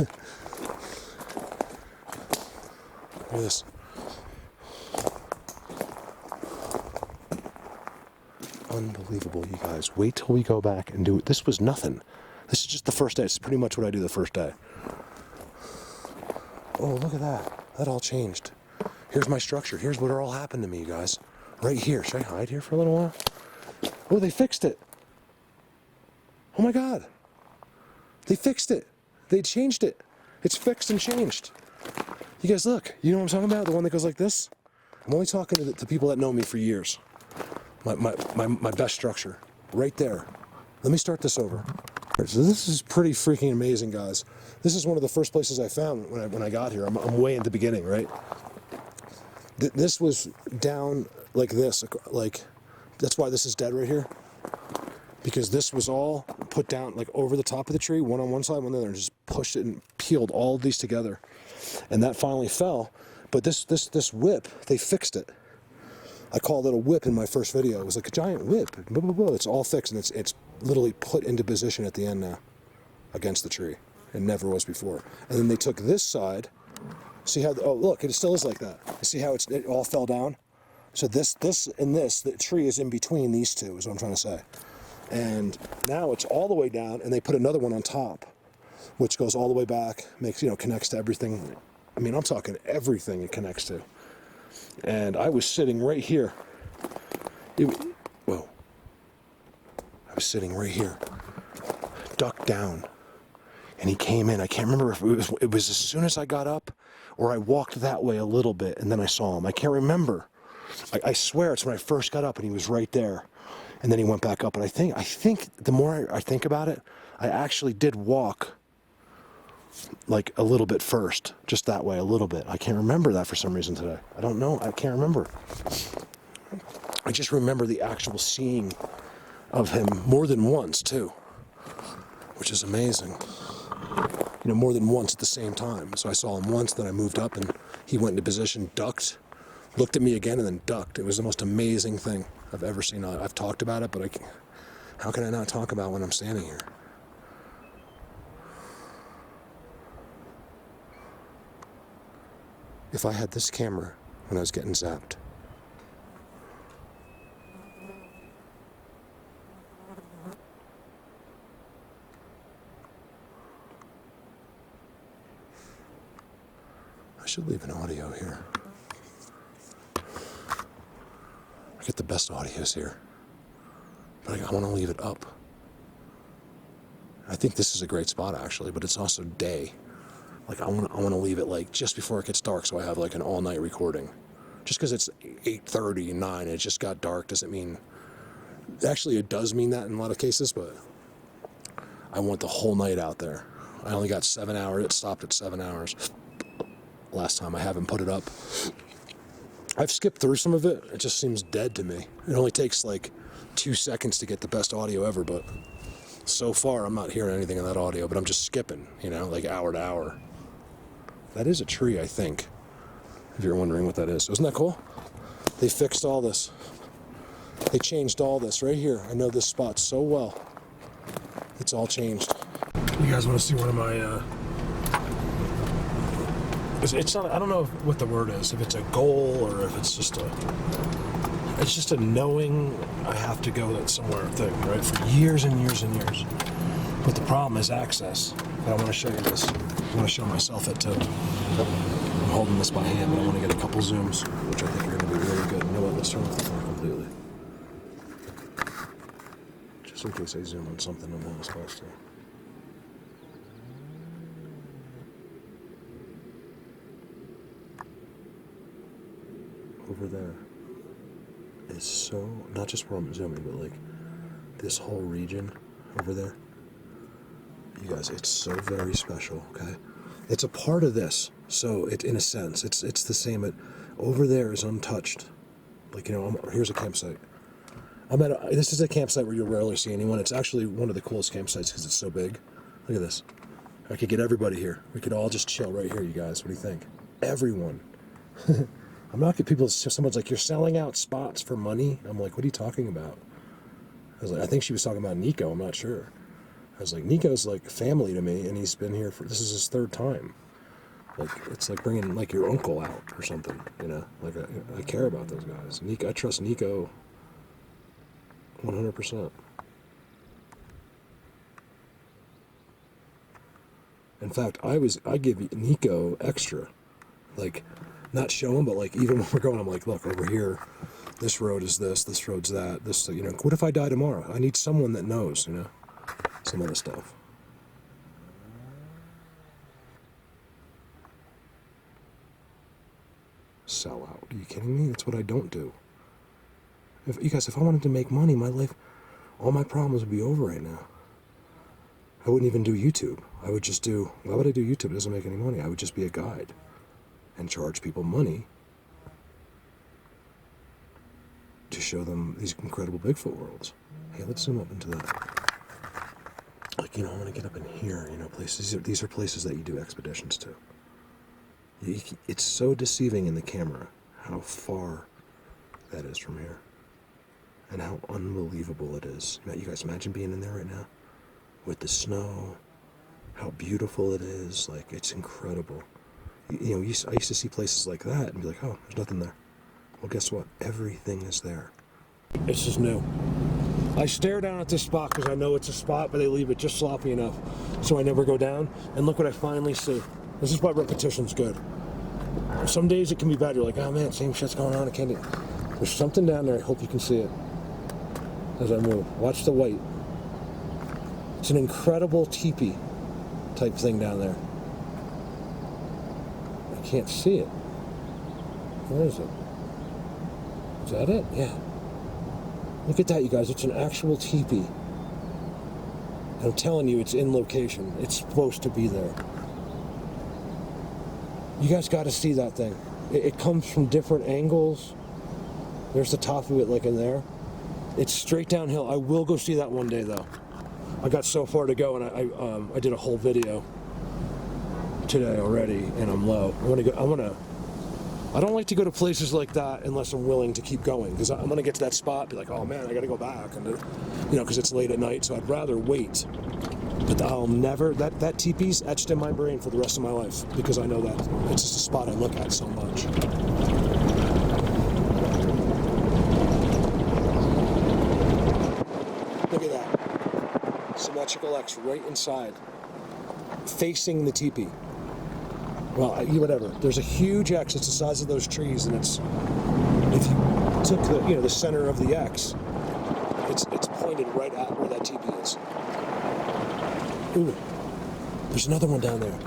at this. Unbelievable, you guys. Wait till we go back and do it. This was nothing. This is just the first day. It's pretty much what I do the first day. Oh, look at that. That all changed. Here's my structure. Here's what all happened to me, you guys. Right here. Should I hide here for a little while? Oh, they fixed it. Oh my God. They fixed it. They changed it. It's fixed and changed. You guys look. You know what I'm talking about? The one that goes like this? I'm only talking to the people that know me for years. My best structure. Right there. Let me start this over. So this is pretty freaking amazing, guys. This is one of the first places I found when I got here. I'm way at the beginning, right? This was down like this. That's why this is dead right here. Because this was all put down over the top of the tree, one on one side, one on the other, and just pushed it and peeled all of these together. And that finally fell. But this whip, they fixed it. I called it a whip in my first video. It was like a giant whip. Blah, blah, blah. It's all fixed, and it's literally put into position at the end now against the tree. It never was before. And then they took this side. See how, oh, look, it still is like that. You see how it all fell down? So this, the tree is in between these two, is what I'm trying to say. And now it's all the way down, and they put another one on top, which goes all the way back, connects to everything. I mean, I'm talking everything it connects to. And I was sitting right here. Whoa. I was sitting right here, ducked down, and he came in. I can't remember if it was as soon as I got up or I walked that way a little bit and then I saw him. I can't remember. I swear it's when I first got up and he was right there. And then he went back up. And I think the more I think about it, I actually did walk a little bit first, just that way, a little bit. I can't remember that for some reason today. I don't know. I can't remember. I just remember the actual seeing of him more than once too, which is amazing. More than once at the same time. So I saw him once, then I moved up and he went into position, ducked, looked at me again, and then ducked. It was the most amazing thing I've ever seen. I've talked about it, but how can I not talk about when I'm standing here? if I had this camera when I was getting zapped. I should leave an audio here. I get the best audios here, but I want to leave it up. I think this is a great spot actually, but it's also day. Like I want to leave it like just before it gets dark, so I have like an all-night recording. Just because it's 8:30 and 9, and it just got dark doesn't mean. Actually, it does mean that in a lot of cases, but I want the whole night out there. I only got 7 hours. It stopped at 7 hours. Last time I haven't put it up. I've skipped through some of it. It just seems dead to me. It only takes like 2 seconds to get the best audio ever, but so far I'm not hearing anything in that audio, but I'm just skipping, you know, like hour to hour. That is a tree, I think, if you're wondering what that is. Isn't that cool? They fixed all this. They changed all this right here. I know this spot so well. It's all changed. You guys want to see one of my, it's not, I don't know what the word is, if it's a goal or if it's just a knowing I have to go somewhere thing, right? For years and years and years. But the problem is access. But I want to show you this. I want to show myself it too. I'm holding this by hand, but I want to get a couple zooms, which I think are going to be really good. You know what? Let's turn off the camera completely. Just in case I zoom on something I'm not supposed to. Over there is so, not just where I'm zooming, but like this whole region over there. You guys, it's so very special, okay? It's a part of this, so it, in a sense, it's the same. Over there is untouched. Like, you know, here's a campsite. This is a campsite where you'll rarely see anyone. It's actually one of the coolest campsites because it's so big. Look at this. I could get everybody here. We could all just chill right here, you guys. What do you think? Everyone. I'm not getting people, someone's like, you're selling out spots for money? I'm like, what are you talking about? I was like, I think she was talking about Nico, I'm not sure. I was like, Nico's like family to me, and he's been here this is his 3rd time. Like, it's like bringing like your uncle out or something, you know? Like, I care about those guys. I trust Nico 100%. In fact, I give Nico extra. Like, not show him, but like even when we're going, I'm like, look, over here, this road is this road's that, this, you know, what if I die tomorrow? I need someone that knows, you know, some of the stuff. Sell out. Are you kidding me? That's what I don't do. If I wanted to make money, my life, all my problems would be over right now. I wouldn't even do YouTube. I would just do, why would I do YouTube? It doesn't make any money. I would just be a guide and charge people money to show them these incredible Bigfoot worlds. Hey, let's zoom up into that. Like, you know, I want to get up in here, you know, places. These are places that you do expeditions to. It's so deceiving in the camera how far that is from here and how unbelievable it is. You guys imagine being in there right now with the snow, how beautiful it is. Like, it's incredible. You know, I used to see places like that and be like, oh, there's nothing there. Well, guess what? Everything is there. This is new. I stare down at this spot because I know it's a spot, but they leave it just sloppy enough so I never go down. And look what I finally see. This is why repetition's good. Some days it can be bad. You're like, oh man, same shit's going on. I can't do it. There's something down there. I hope you can see it as I move. Watch the white. It's an incredible teepee type thing down there. I can't see it. Where is it? Is that it? Yeah. Look at that, you guys. It's an actual teepee. I'm telling you, it's in location. It's supposed to be there. You guys got to see that thing. It comes from different angles. There's the top of it, like in there. It's straight downhill. I will go see that one day, though. I got so far to go, and I did a whole video today already, and I'm low. I don't like to go to places like that unless I'm willing to keep going, because I'm gonna get to that spot, be like, oh man, I gotta go back, and you know, because it's late at night. So I'd rather wait But I'll never, that teepee's etched in my brain for the rest of my life because I know that. It's just a spot I look at so much. Look at that. Symmetrical X right inside, facing the teepee. Well, whatever. There's a huge X. It's the size of those trees, and it's, if you took the center of the X, it's pointed right at where that teepee is. Ooh, there's another one down there.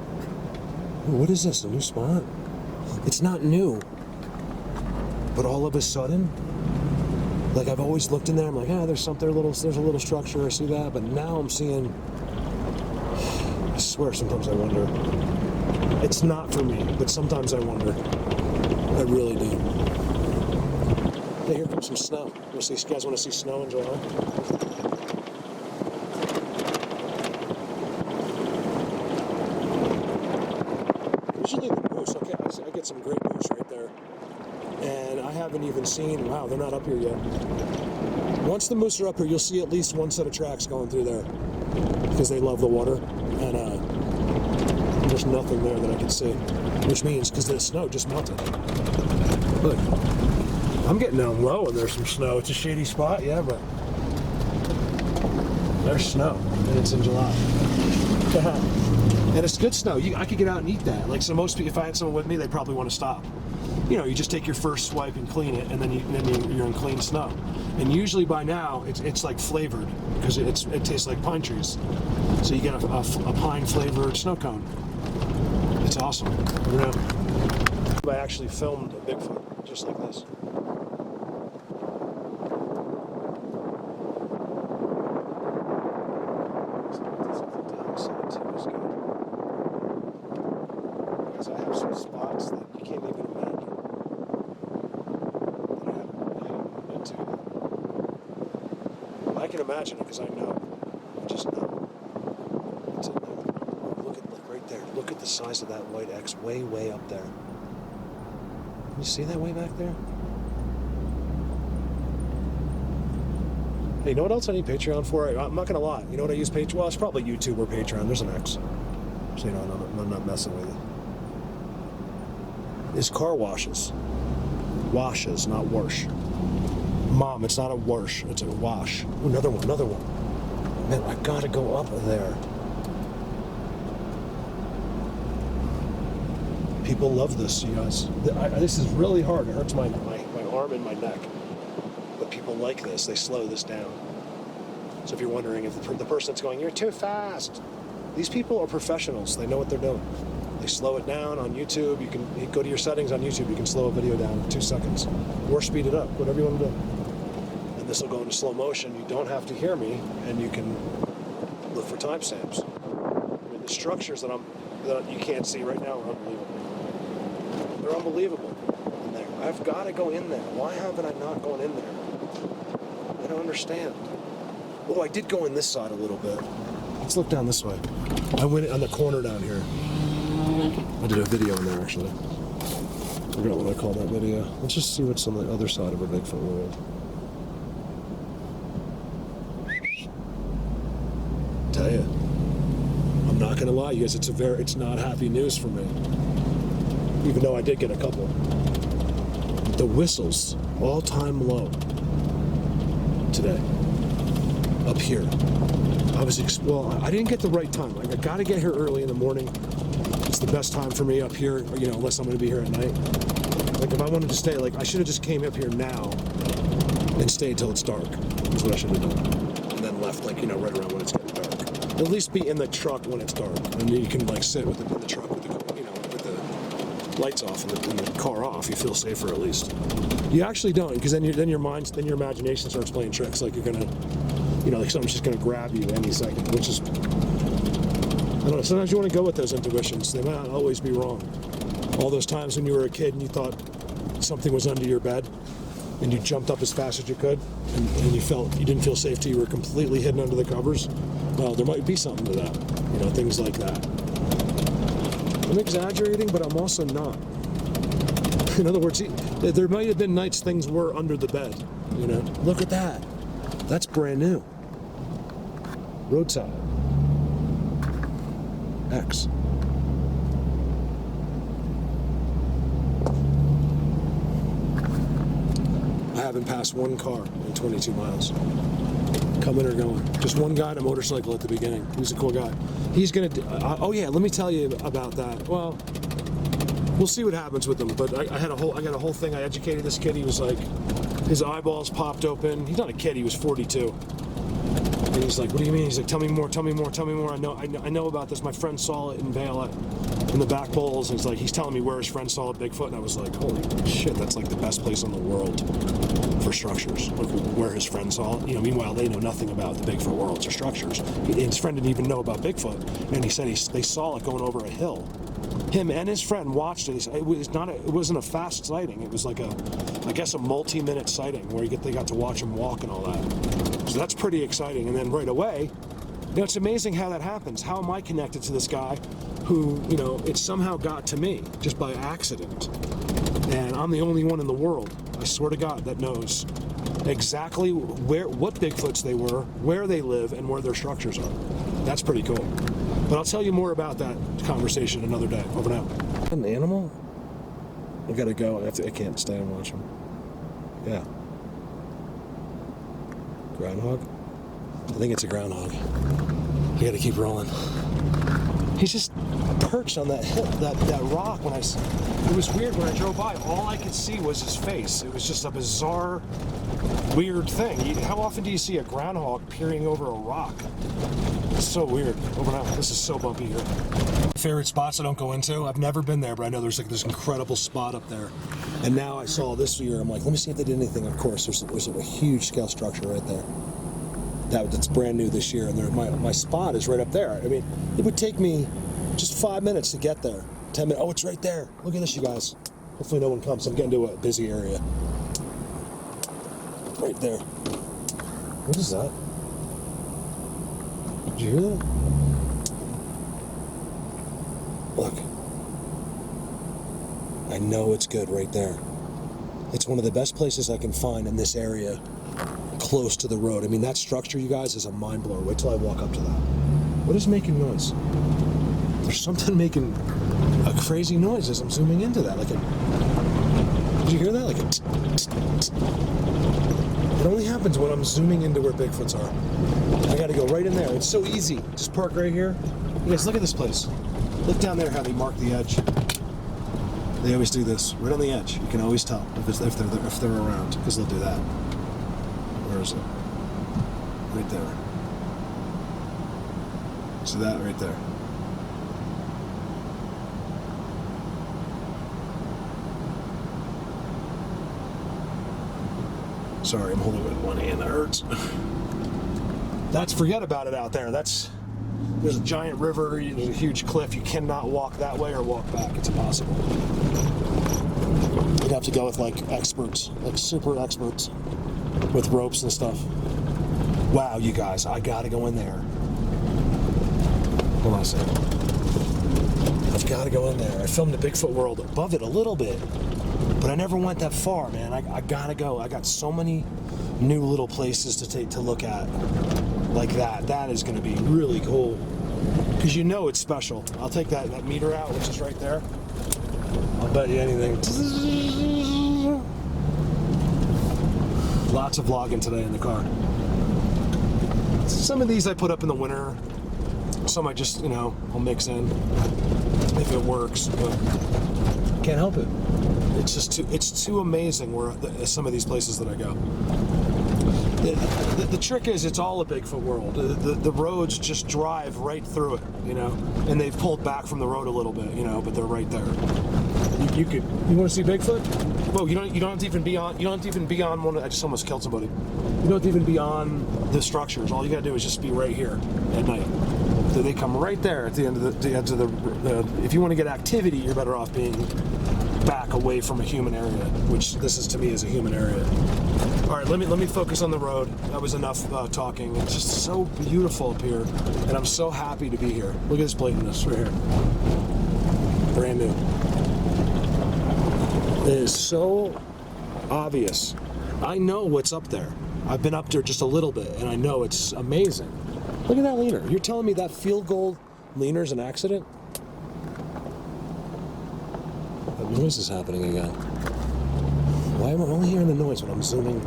Ooh, what is this? A new spot? It's not new, but all of a sudden, like I've always looked in there. I'm like, there's a little structure. I see that, but now I'm seeing. I swear, sometimes I wonder. It's not for me, but sometimes I wonder. I really do. Hey, here comes some snow. You guys want to see snow in July? Usually the moose, I get some great moose right there. And I haven't even seen, wow, they're not up here yet. Once the moose are up here, you'll see at least one set of tracks going through there because they love the water. And there's nothing there that I can see, which means because the snow just melted. Look, I'm getting down low and there's some snow. It's a shady spot, yeah, but there's snow and it's in July. And it's good snow. I could get out and eat that. Like, so most people, if I had someone with me, they'd probably want to stop. You just take your first swipe and clean it, and then you're in clean snow. And usually by now, it's like flavored because it tastes like pine trees. So you get a pine flavored snow cone. It's awesome. I actually filmed a Bigfoot just like this. Because I have some spots that you can't even imagine. I can imagine it because I know. I just know. It's in there. Look right there. Look at the size of that white X way up there. Can you see that way back there? Hey, you know what else I need Patreon for? I'm not going to lie. You know what I use Patreon? Well, it's probably YouTube or Patreon. There's an X. So, I'm not messing with it. Is car washes. Washes, not wash. Mom, it's not a wash, it's a wash. Ooh, another one. Man, I gotta go up there. People love this, you guys. This is really hard. It hurts my arm and my neck. But people like this. They slow this down. So if you're wondering if the person that's going, you're too fast. These people are professionals. They know what they're doing. They slow it down on YouTube. You can go to your settings on YouTube. You can slow a video down in 2 seconds. Or speed it up, whatever you want to do. And this will go into slow motion. You don't have to hear me, and you can look for timestamps. I mean, the structures that you can't see right now are unbelievable. They're unbelievable in there. I've got to go in there. Why haven't I not gone in there? I don't understand. Oh, I did go in this side a little bit. Let's look down this way. I went on the corner down here. I did a video in there, actually. I forgot what I called that video. Let's just see what's on the other side of a Bigfoot world. Tell you, I'm not gonna lie, you guys. It's not happy news for me. Even though I did get a couple. The whistles, all-time low today. Up here. I didn't get the right time. I gotta get here early in the morning. It's the best time for me up here, unless I'm gonna be here at night. Like, if I wanted to stay, I should have just came up here now and stayed till it's dark. That's what I should have done. And then left, right around when it's getting dark. At least be in the truck when it's dark. And you can, sit in the truck with the lights off and the car off. You feel safer at least. You actually don't, because then your imagination starts playing tricks. Like, you're gonna, something's just gonna grab you any second, which is, I don't know, sometimes you want to go with those intuitions. They might not always be wrong. All those times when you were a kid and you thought something was under your bed and you jumped up as fast as you could and you didn't feel safe till you were completely hidden under the covers. Well, there might be something to that. Things like that. I'm exaggerating, but I'm also not. In other words, there might have been nights things were under the bed. Look at that. That's brand new. Roadside. X. I haven't passed one car in 22 miles. Coming or going. Just one guy on a motorcycle at the beginning. He's a cool guy. He's gonna, oh yeah, let me tell you about that. Well, we'll see what happens with him, but I got a whole thing. I educated this kid. He was like, his eyeballs popped open. He's not a kid, he was 42. And he's like, what do you mean? He's like, tell me more. I know about this. My friend saw it in Vale in the back bowls. And he's telling me where his friend saw a Bigfoot. And I was like, holy shit, that's like the best place in the world for structures. Like where his friend saw it. Meanwhile, they know nothing about the Bigfoot worlds or structures. His friend didn't even know about Bigfoot. And he said they saw it going over a hill. Him and his friend watched it. It wasn't a fast sighting. It was like I guess a multi-minute sighting where they got to watch him walk and all that. So that's pretty exciting. And then right away, it's amazing how that happens. How am I connected to this guy who, it somehow got to me just by accident? And I'm the only one in the world, I swear to God, that knows exactly what Bigfoots they were, where they live, and where their structures are. That's pretty cool. But I'll tell you more about that conversation another day. Over now. An animal? I gotta go. I can't stay and watch him. Yeah. Groundhog? I think it's a groundhog. I gotta keep rolling. He's just perched on that hill, that rock. It was weird when I drove by. All I could see was his face. It was just a bizarre, weird thing. How often do you see a groundhog peering over a rock? It's so weird. Over now. This is so bumpy here. Favorite spots I don't go into. I've never been there, but I know there's this incredible spot up there. And now I saw this year. I'm like, let me see if they did anything. Of course, there's a huge scale structure right there. That's brand new this year, and my spot is right up there. I mean, it would take me just 5 minutes to get there. 10 minutes. Oh, it's right there. Look at this, you guys. Hopefully no one comes. I'm getting to a busy area. Right there. What is that? Did you hear that? Look. I know it's good right there. It's one of the best places I can find in this area, close to the road. I mean, that structure, you guys, is a mind blower. Wait till I walk up to that. What is making noise? There's something making a crazy noise as I'm zooming into that. Did you hear that? It only happens when I'm zooming into where Bigfoots are. I gotta go right in there. It's so easy. Just park right here. You guys, look at this place. Look down there how they mark the edge. They always do this, right on the edge. You can always tell if they're around, because they'll do that. Where is it? Right there. See that right there? Sorry, I'm holding it with one hand. That hurts. Forget about it out there. There's a giant river, there's a huge cliff. You cannot walk that way or walk back. It's impossible. You'd have to go with experts, super experts, with ropes and stuff. Wow, you guys, I gotta go in there. Hold on a second. I've gotta go in there. I filmed the Bigfoot world above it a little bit, but I never went that far, man. I gotta go. I got so many new little places to look at like that. That is gonna be really cool. Because it's special. I'll take that meter out, which is right there. I'll bet you anything. Lots of vlogging today in the car. Some of these I put up in the winter. Some I just, I'll mix in if it works. But can't help it. It's too amazing where some of these places that I go. The trick is it's all a Bigfoot world. The roads just drive right through it, and they've pulled back from the road a little bit, but they're right there. You want to see Bigfoot? Well, you don't have to even be on one. I just almost killed somebody. You don't have to even be on the structures. All you gotta do is just be right here at night. So they come right there at the end of the if you want to get activity, you're better off being back away from a human area, which this is to me is a human area. All right, let me focus on the road. That was enough talking. It's just so beautiful up here, and I'm so happy to be here. Look at this blatantness right here. Brand new. It is so obvious. I know what's up there. I've been up there just a little bit, and I know it's amazing. Look at that leader. You're telling me that field goal Leaner's an accident? That noise is happening again. Why am I only hearing the noise when I'm zooming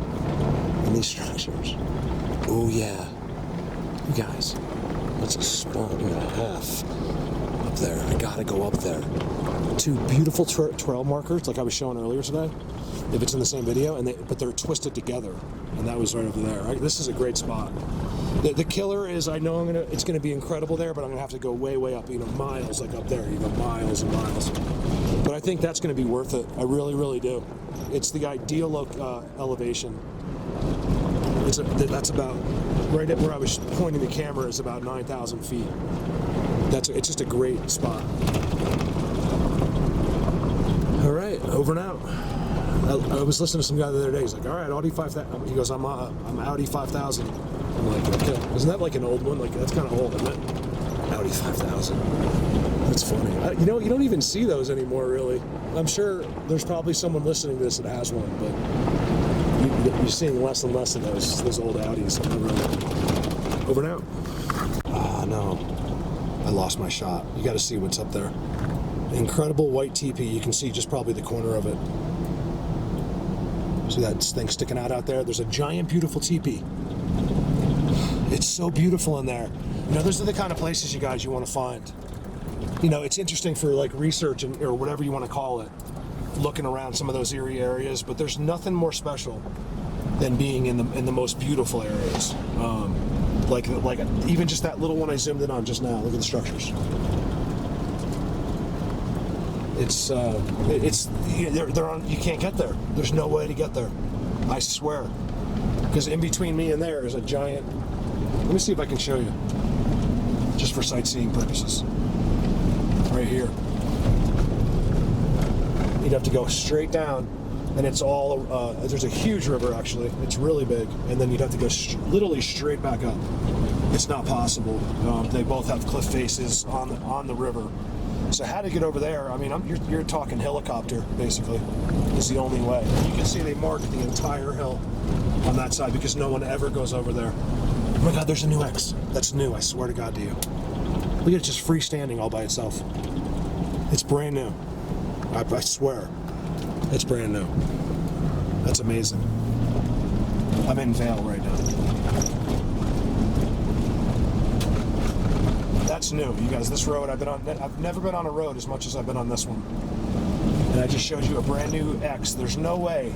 in these structures? Oh yeah. You guys, that's a spot and a half up there. I gotta go up there. Two beautiful trail markers, like I was showing earlier today, if it's in the same video, but they're twisted together, and that was right over there. This is a great spot. The killer is, I know it's gonna be incredible there, but I'm gonna have to go way, way up, miles, like up there, miles and miles. But I think that's gonna be worth it. I really, really do. It's the ideal elevation. That's about right at where I was pointing the camera is about 9,000 feet. It's just a great spot. All right, over and out. I was listening to some guy the other day. He's like, "All right, Audi 5000." He goes, "I'm Audi 5000." I'm like, "Okay, isn't that like an old one? Like that's kind of old, isn't it?" Audi 5000. That's funny. You don't even see those anymore, really. I'm sure there's probably someone listening to this that has one, but you're seeing less and less of those old Audis on the road. Over and out. Ah, no. I lost my shot. You got to see what's up there. Incredible white teepee. You can see just probably the corner of it. See that thing sticking out there? There's a giant, beautiful teepee. It's so beautiful in there. Those are the kind of places, you guys, you want to find. It's interesting for like research or whatever you want to call it, looking around some of those eerie areas, but there's nothing more special than being in the most beautiful areas. Like even just that little one I zoomed in on just now. Look at the structures. They're on. You can't get there. There's no way to get there. I swear. Because in between me and there is a giant. Let me see if I can show you. Just for sightseeing purposes. Right here. You'd have to go straight down, and it's all. There's a huge river actually. It's really big, and then you'd have to go literally straight back up. It's not possible. They both have cliff faces on the river. So how to get over there? I mean, you're talking helicopter basically. Is the only way. You can see they marked the entire hill on that side because no one ever goes over there. Oh my God, there's a new X. That's new. I swear to God to you. Look at it, just freestanding all by itself. It's brand new. I swear, it's brand new. That's amazing. I'm in Vail right now. That's new, you guys. This road I've never been on a road as much as I've been on this one. And I just showed you a brand new X. There's no way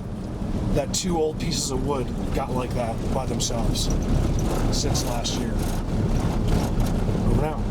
that two old pieces of wood got like that by themselves since last year. Over now.